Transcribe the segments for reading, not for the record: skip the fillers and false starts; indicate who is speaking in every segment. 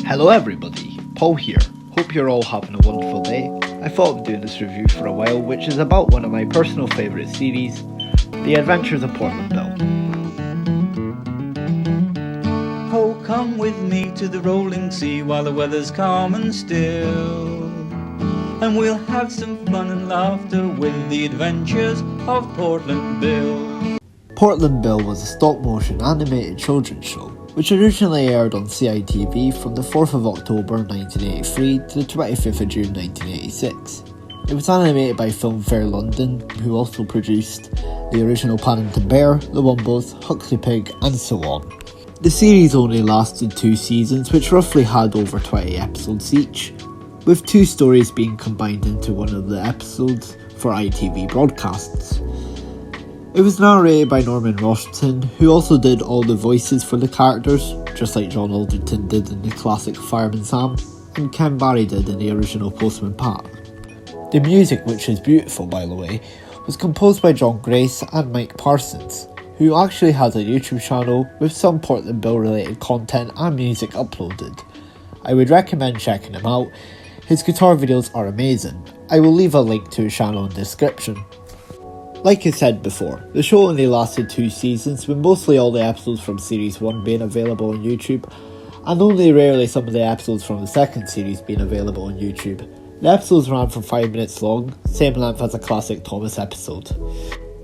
Speaker 1: Hello everybody, Paul here. Hope you're all having a wonderful day. I thought of doing this review for a while, which is about one of my personal favourite series, The Adventures of Portland Bill.
Speaker 2: Oh, come with me to the rolling sea while the weather's calm and still, and we'll have some fun and laughter with the adventures of Portland Bill.
Speaker 1: Portland Bill was a stop-motion animated children's show, which originally aired on CITV from the 4th of October 1983 to the 25th of June 1986. It was animated by Film Fair London, who also produced the original Paddington Bear, the Wombos, Huxley Pig, and so on. The series only lasted 2 seasons, which roughly had over 20 episodes each, with 2 stories being combined into one of the episodes for ITV broadcasts. It was narrated by Norman Washington, who also did all the voices for the characters, just like John Alderton did in the classic Fireman Sam, and Ken Barry did in the original Postman Pat. The music, which is beautiful by the way, was composed by John Grace and Mike Parsons, who actually has a YouTube channel with some Portland Bill related content and music uploaded. I would recommend checking him out. His guitar videos are amazing. I will leave a link to his channel in the description. Like I said before, the show only lasted 2 seasons, with mostly all the episodes from Series 1 being available on YouTube, and only rarely some of the episodes from the second series being available on YouTube. The episodes ran for 5 minutes long, same length as a classic Thomas episode.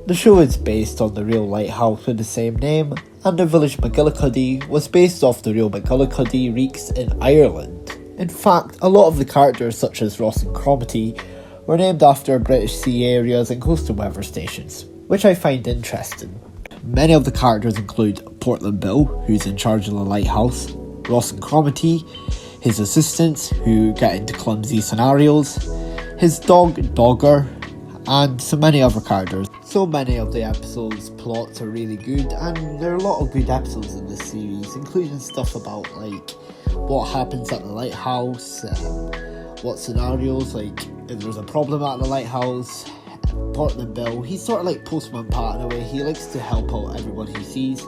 Speaker 1: The show is based on the real lighthouse with the same name, and the village McGillicuddy was based off the real McGillicuddy Reeks in Ireland. In fact, a lot of the characters such as Ross and Cromitty were named after British sea areas and coastal weather stations, which I find interesting. Many of the characters include Portland Bill, who's in charge of the lighthouse, Ross and Cromitty, his assistants who get into clumsy scenarios, his dog Dogger, and so many other characters. So many of the episodes' plots are really good, and there are a lot of good episodes in this series, including stuff about like what happens at the lighthouse, what scenarios, like if there's a problem at the lighthouse. Portland Bill, he's sort of like Postman Pat in a way. He likes to help out everyone he sees,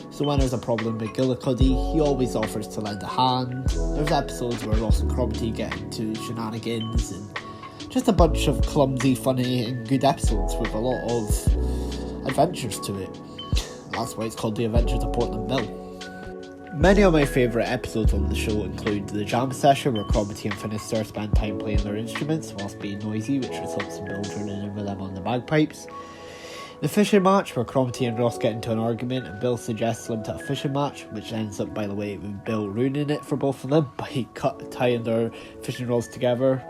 Speaker 1: so when there's a problem with McGillicuddy, he always offers to lend a hand. There's episodes where Ross and Cromitty get into shenanigans, and just a bunch of clumsy, funny and good episodes with a lot of adventures to it. That's why it's called The Adventures of Portland Bill. Many of my favourite episodes on the show include the jam session where Cromitty and Finister spend time playing their instruments whilst being noisy, which results in Bill joining in with them on the bagpipes. The fishing match where Cromitty and Ross get into an argument and Bill suggests them to a fishing match, which ends up, by the way, with Bill ruining it for both of them by tying their fishing rods together.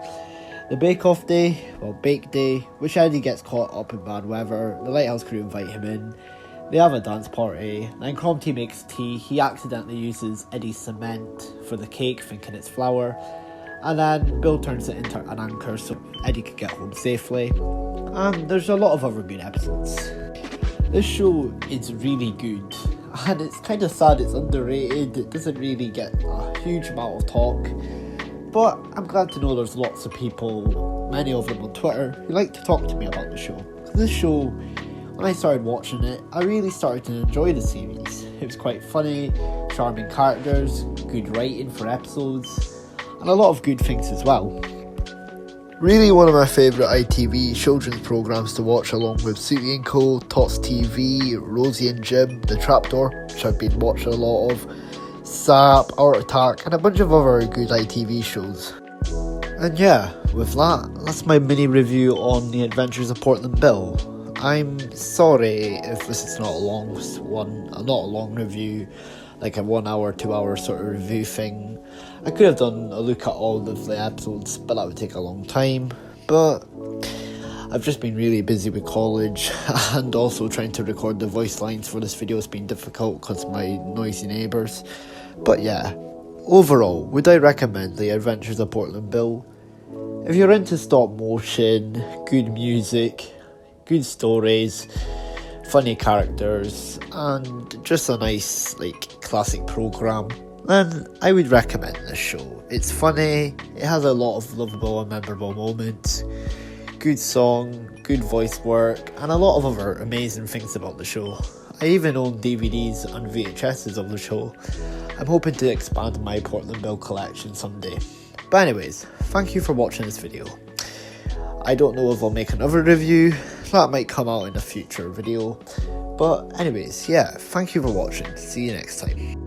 Speaker 1: The bake-off day, bake day, which Eddie gets caught up in bad weather. The lighthouse crew invite him in. They have a dance party, then Cromitty makes tea. He accidentally uses Eddie's cement for the cake, thinking it's flour, and then Bill turns it into an anchor so Eddie can get home safely. And there's a lot of other good episodes. This show is really good, and it's kind of sad it's underrated. It doesn't really get a huge amount of talk, but I'm glad to know there's lots of people, many of them on Twitter, who like to talk to me about the show. This show, when I started watching it, I really started to enjoy the series. It was quite funny, charming characters, good writing for episodes, and a lot of good things as well. Really one of my favourite ITV children's programmes to watch, along with Sooty & Co, Tots TV, Rosie and Jim, The Trapdoor, which I've been watching a lot of, Sap, Art Attack, and a bunch of other good ITV shows. And yeah, with that, that's my mini review on The Adventures of Portland Bill. I'm sorry if this is not a long review, like a 1 hour, 2 hour sort of review thing. I could have done a look at all of the episodes, but that would take a long time. But I've just been really busy with college, and also trying to record the voice lines for this video has been difficult because of my noisy neighbours. But yeah, overall, would I recommend The Adventures of Portland Bill? If you're into stop motion, good music, good stories, funny characters, and just a nice classic programme, then I would recommend this show. It's funny, it has a lot of lovable and memorable moments, good song, good voice work, and a lot of other amazing things about the show. I even own DVDs and VHSs of the show, I'm hoping to expand my Portland Bill collection someday. But anyways, thank you for watching this video. I don't know if I'll make another review, that might come out in a future video. But anyways, yeah, thank you for watching, see you next time.